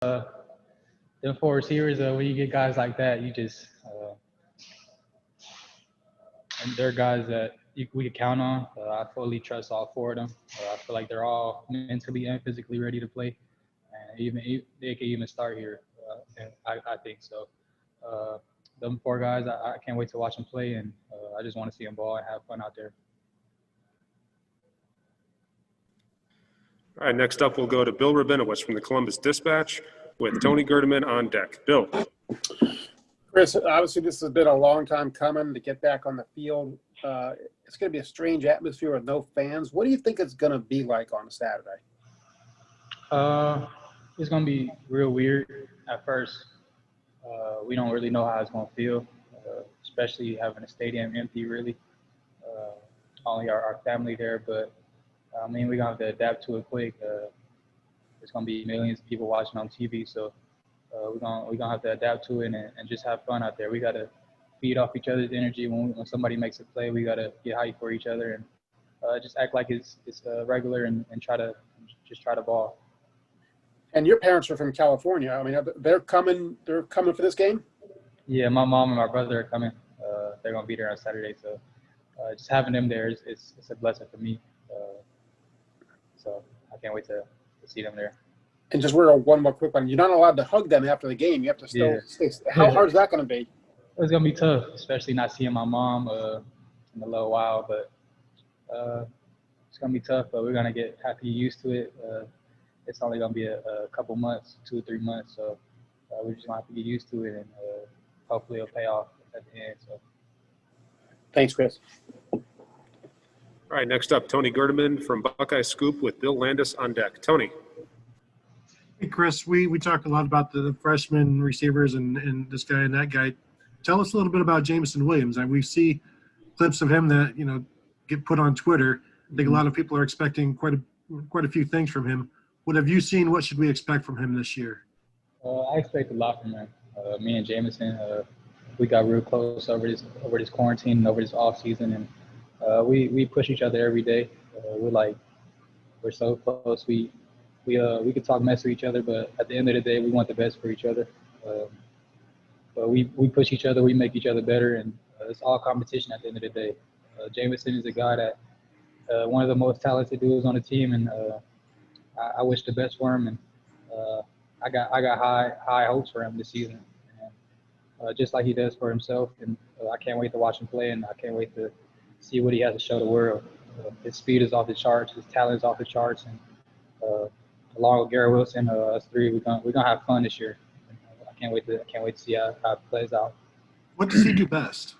Them four receivers, when you get guys like that, you just and they're guys that we can count on. I fully trust all four of them. I feel like they're all mentally and physically ready to play, and they can even start here. And I think so. Them four guys, I can't wait to watch them play, and I just want to see them ball and have fun out there. All right, next up we'll go to Bill Rabinowitz from the Columbus Dispatch with Tony Gerdeman on deck. Bill. Chris, obviously this has been a long time coming to get back on the field. It's going to be a strange atmosphere with no fans. What do you think it's going to be like on Saturday? It's going to be real weird at first. We don't really know how it's going to feel, especially having a stadium empty, really. Only our family there, but I mean, we're going to have to adapt to it quick. There's going to be millions of people watching on TV, so we're gonna have to adapt to it and just have fun out there. We got to feed off each other's energy. When somebody makes a play, we got to get hyped for each other and just act like it's regular and try to ball. And your parents are from California. I mean, they're coming for this game? Yeah, my mom and my brother are coming. They're going to be there on Saturday. So just having them there it's a blessing for me. So I can't wait to see them there. And just one more quick one. You're not allowed to hug them after the game. You have to still stay. How hard is that going to be? It's going to be tough, especially not seeing my mom in a little while. But it's going to be tough, but we're going to have to get used to it. It's only going to be a couple months, 2 or 3 months. So we're just going to have to get used to it, and hopefully it'll pay off at the end. So. Thanks, Chris. All right, next up, Tony Gerdeman from Buckeye Scoop with Bill Landis on deck. Tony. Hey, Chris, we talked a lot about the freshman receivers and this guy and that guy. Tell us a little bit about Jameson Williams. And we see clips of him that, get put on Twitter. I think a lot of people are expecting quite a few things from him. What have you seen? What should we expect from him this year? I expect a lot from him. Me and Jameson, we got real close over this quarantine and over this off season, and we push each other every day. We're so close. We could talk mess to each other, but at the end of the day, we want the best for each other. But we push each other, we make each other better, and it's all competition at the end of the day. Jameson is a guy that one of the most talented dudes on the team, and I wish the best for him. And I got high hopes for him this season, and just like he does for himself. And I can't wait to watch him play, and I can't wait to see what he has to show the world. His speed is off the charts, his talent is off the charts, and along with Garrett Wilson, us three, we're gonna have fun this year. I can't wait to see how it plays out. What does he do best?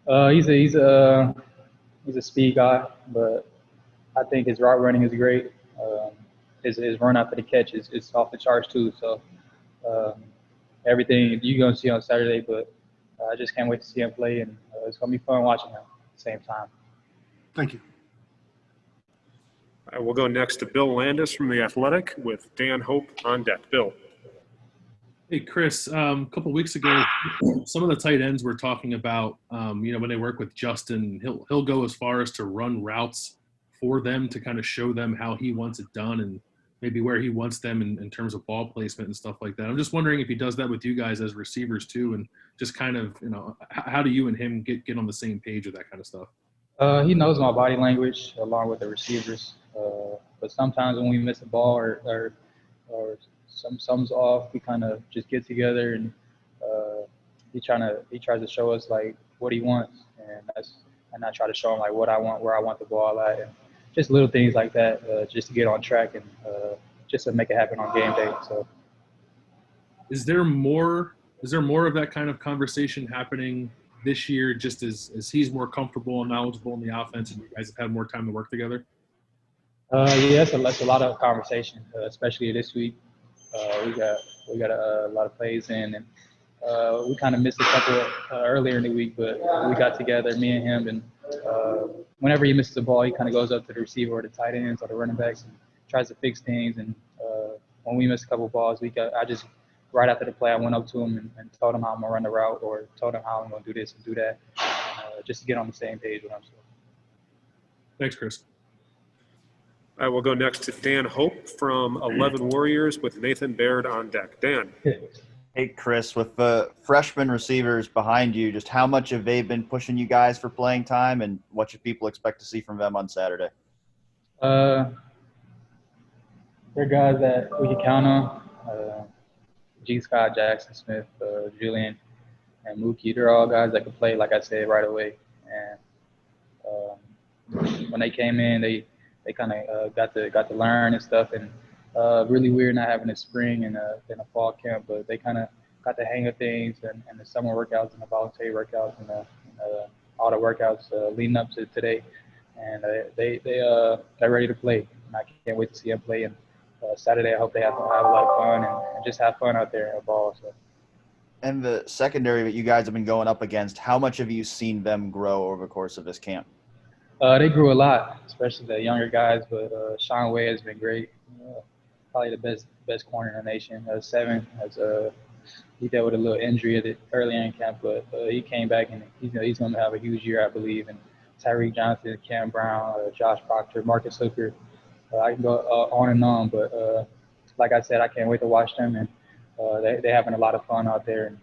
He's a speed guy, but I think his route running is great. His run after the catch is off the charts too. So everything you're gonna see on Saturday, but I just can't wait to see him play, and it's gonna be fun watching him at the same time. Thank you. All right, we'll go next to Bill Landis from The Athletic with Dan Hope on deck. Bill. Hey, Chris, a couple weeks ago, some of the tight ends were talking about, when they work with Justin, he'll go as far as to run routes for them to kind of show them how he wants it done and maybe where he wants them in terms of ball placement and stuff like that. I'm just wondering if he does that with you guys as receivers too, and just kind of, how do you and him get on the same page with that kind of stuff? He knows my body language along with the receivers. But sometimes when we miss a ball or something's off, we kind of just get together and he tries to show us like what he wants, and I try to show him like what I want, where I want the ball at, and just little things like that, just to get on track and just to make it happen on game day. So, is there more of that kind of conversation happening this year, just as he's more comfortable and knowledgeable in the offense, and you guys have had more time to work together? Yeah, that's a lot of conversation, especially this week. We got a lot of plays in, and we kind of missed a couple earlier in the week, but we got together, me and him, and whenever he misses the ball, he kind of goes up to the receiver or the tight ends or the running backs and tries to fix things. And when we missed a couple balls, I just right after the play, I went up to him and told him how I'm gonna run the route, or told him how I'm gonna do this and do that, just to get on the same page with him. So. Thanks, Chris. All right, we'll go next to Dan Hope from 11 Warriors with Nathan Baird on deck. Dan. Hey, Chris, with the freshman receivers behind you, just how much have they been pushing you guys for playing time, and what should people expect to see from them on Saturday? They're guys that we can count on. G. Scott, Jackson Smith, Julian, and Mookie. They're all guys that can play, like I said, right away. And when they came in, they kind of got to learn and stuff. And really weird not having a spring and a fall camp, but they kind of got the hang of things and the summer workouts and the voluntary workouts and all the workouts leading up to today. And they're ready to play. And I can't wait to see them play. And Saturday, I hope they have a lot of fun and just have fun out there in the ball. So. And the secondary that you guys have been going up against, how much have you seen them grow over the course of this camp? They grew a lot, especially the younger guys. But Sean Way has been great. Probably the best corner in the nation. 7 he dealt with a little injury early in camp, but he came back and he's going to have a huge year, I believe. And Tyreek Johnson, Cam Brown, Josh Proctor, Marcus Hooker. I can go on and on, but like I said, I can't wait to watch them. And they're having a lot of fun out there, and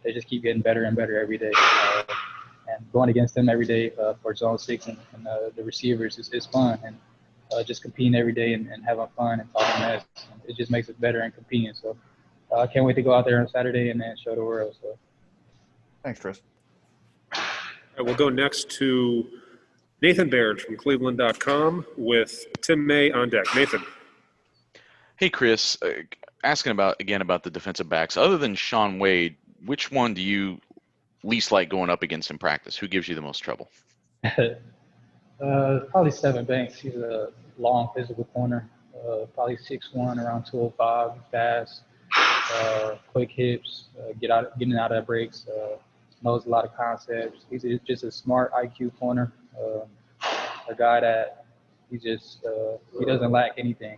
they just keep getting better and better every day. And going against them every day for Zone 6 and the receivers is fun. And just competing every day and having fun and talking mess, it just makes it better and competing. So I can't wait to go out there on Saturday and then show the world. So. Thanks, Chris. All right, we'll go next to Nathan Baird from Cleveland.com with Tim May on deck. Nathan. Hey, Chris. Asking about the defensive backs. Other than Sean Wade, which one do you least like going up against in practice? Who gives you the most trouble? Probably 7 Banks. He's a long physical corner. Probably 6'1", around 205, fast, quick hips, getting out of breaks, knows a lot of concepts. He's just a smart IQ corner. A guy that he doesn't lack anything.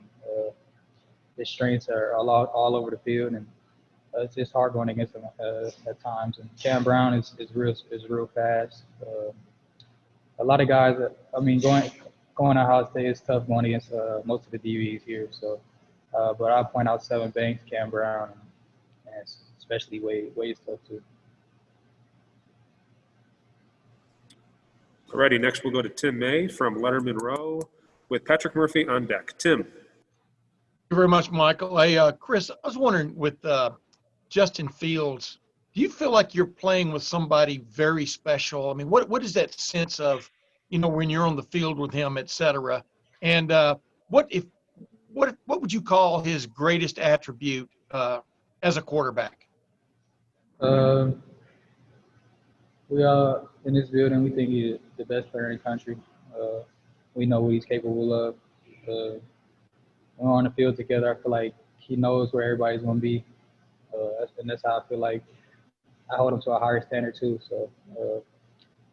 His strengths are all over the field, and it's just hard going against him at times. And Cam Brown is real fast. A lot of guys. Going to Ohio State is tough going against most of the DBs here. So, but I'll point out 7 Banks, Cam Brown, and especially Wade's tough too. Alrighty, next we'll go to Tim May from Letterman Row with Patrick Murphy on deck. Tim. Thank you very much, Michael. Hey, Chris, I was wondering with Justin Fields, do you feel like you're playing with somebody very special? I mean, what is that sense of, when you're on the field with him, et cetera? And what would you call his greatest attribute as a quarterback? We are in this building. We think he's the best player in the country. We know what he's capable of. When we're on the field together, I feel like he knows where everybody's going to be. And that's how I feel like I hold him to a higher standard too. So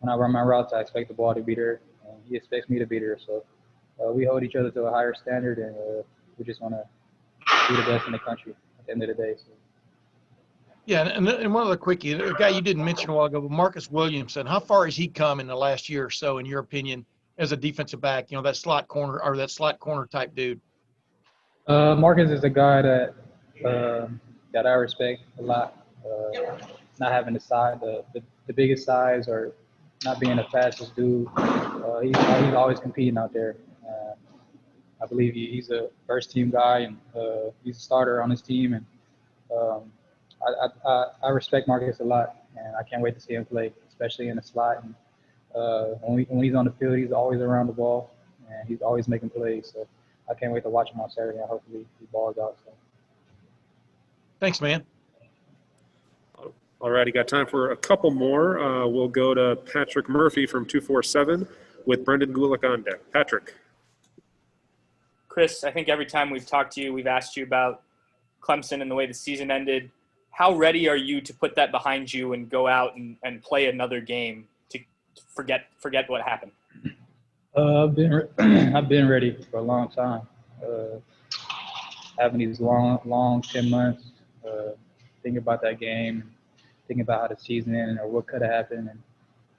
when I run my routes, I expect the ball to be there, and he expects me to be there. So we hold each other to a higher standard, and we just want to be the best in the country at the end of the day. So. Yeah, and one other quickie, a guy you didn't mention a while ago, but Marcus Williamson, how far has he come in the last year or so, in your opinion, as a defensive back, that slot corner type dude? Marcus is a guy that I respect a lot. Not having the biggest size or not being the fastest dude. He's always competing out there. I believe he's a first-team guy, and he's a starter on his team. And I respect Marcus a lot, and I can't wait to see him play, especially in the slot. And when he's on the field, he's always around the ball, and he's always making plays. So I can't wait to watch him on Saturday, and hopefully he balls out. So. Thanks, man. All righty, got time for a couple more. We'll go to Patrick Murphy from 247 with Brendan Gulick on deck. Patrick. Chris, I think every time we've talked to you, we've asked you about Clemson and the way the season ended. How ready are you to put that behind you and go out and play another game to forget what happened? I've been ready for a long time. Having these long 10 months, thinking about that game, thinking about how the season ended or what could have happened,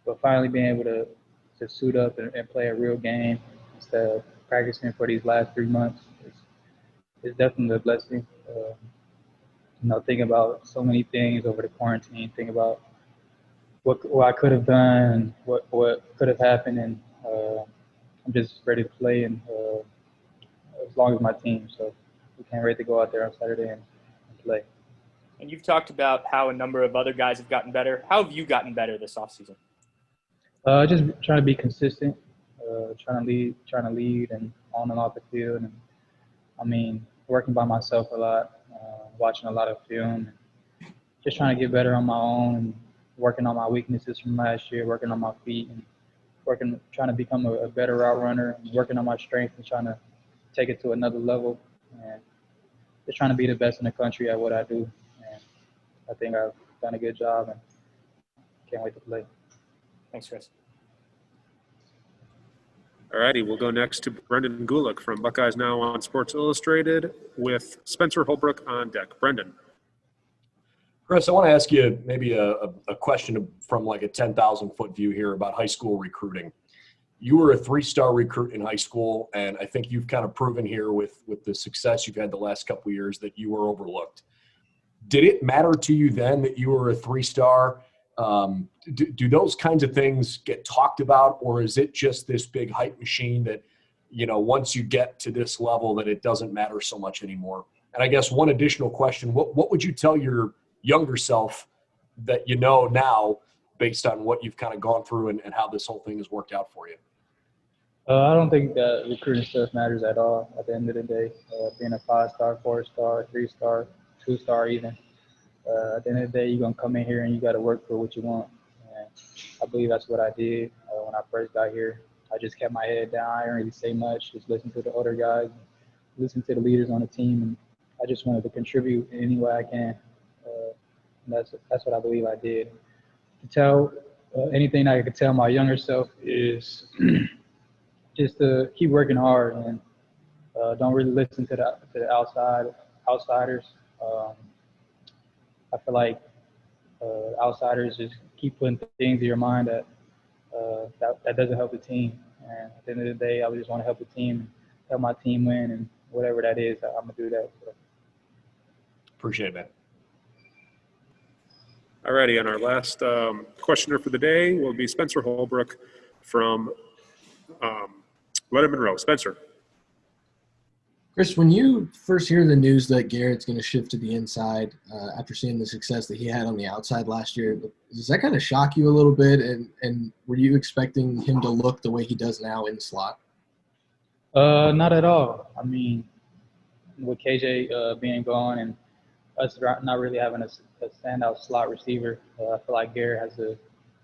but finally being able to suit up and play a real game instead of practicing for these last 3 months. It's definitely a blessing. Thinking about so many things over the quarantine, thinking about what I could have done, what could have happened, and I'm just ready to play, and as long as my team. So we can't wait to go out there on Saturday and play. And you've talked about how a number of other guys have gotten better. How have you gotten better this offseason? Just trying to be consistent, trying to lead and on and off the field. And I mean, working by myself a lot, watching a lot of film, and just trying to get better on my own, and working on my weaknesses from last year, working on my feet, and trying to become a better route runner, and working on my strength and trying to take it to another level, and just trying to be the best in the country at what I do. And I think I've done a good job, and can't wait to play. Thanks, Chris. All righty, we'll go next to Brendan Gulick from Buckeyes Now on Sports Illustrated with Spencer Holbrook on deck. Brendan. Chris, I want to ask you maybe a question from like a 10,000-foot view here about high school recruiting. You were a 3-star recruit in high school, and I think you've kind of proven here with the success you've had the last couple of years that you were overlooked. Did it matter to you then that you were a 3-star? Do those kinds of things get talked about, or is it just this big hype machine that, once you get to this level that it doesn't matter so much anymore? And I guess one additional question, what would you tell your younger self that you know now based on what you've kind of gone through and how this whole thing has worked out for you? I don't think that recruiting stuff matters at all at the end of the day. Being a 5-star, 4-star, 3-star, 2-star even. At the end of the day, you're going to come in here and you got to work for what you want. And I believe that's what I did when I first got here. I just kept my head down. I didn't really say much. Just listen to the older guys, listen to the leaders on the team. And I just wanted to contribute in any way I can. And that's what I believe I did. To tell anything I could tell my younger self is just to keep working hard and don't really listen to the outsiders. I feel like outsiders just keep putting things in your mind that doesn't help the team. And at the end of the day, I just want to help the team, help my team win, and whatever that is, I'm going to do that. So. Appreciate it, man. All righty, and our last questioner for the day will be Spencer Holbrook from Letterman Monroe. Spencer. Chris, when you first hear the news that Garrett's going to shift to the inside after seeing the success that he had on the outside last year, does that kind of shock you a little bit? And were you expecting him to look the way he does now in the slot? Not at all. I mean, with KJ being gone and us not really having a standout slot receiver, I feel like Garrett has the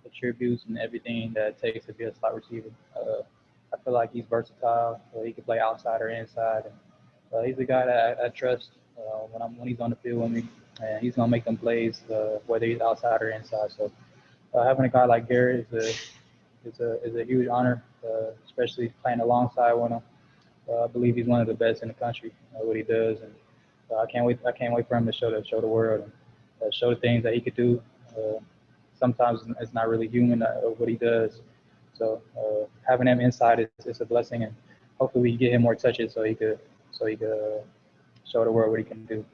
attributes and everything that it takes to be a slot receiver. I feel like he's versatile. He can play outside or inside. And, he's a guy that I trust when he's on the field with me, and he's gonna make them plays whether he's outside or inside. So having a guy like Garrett is a huge honor, especially playing alongside one of him. I believe he's one of the best in the country at what he does, and I can't wait for him to show the world and show the things that he could do. Sometimes it's not really human what he does. So having him inside is a blessing, and hopefully we can get him more touches so he could show the world what he can do.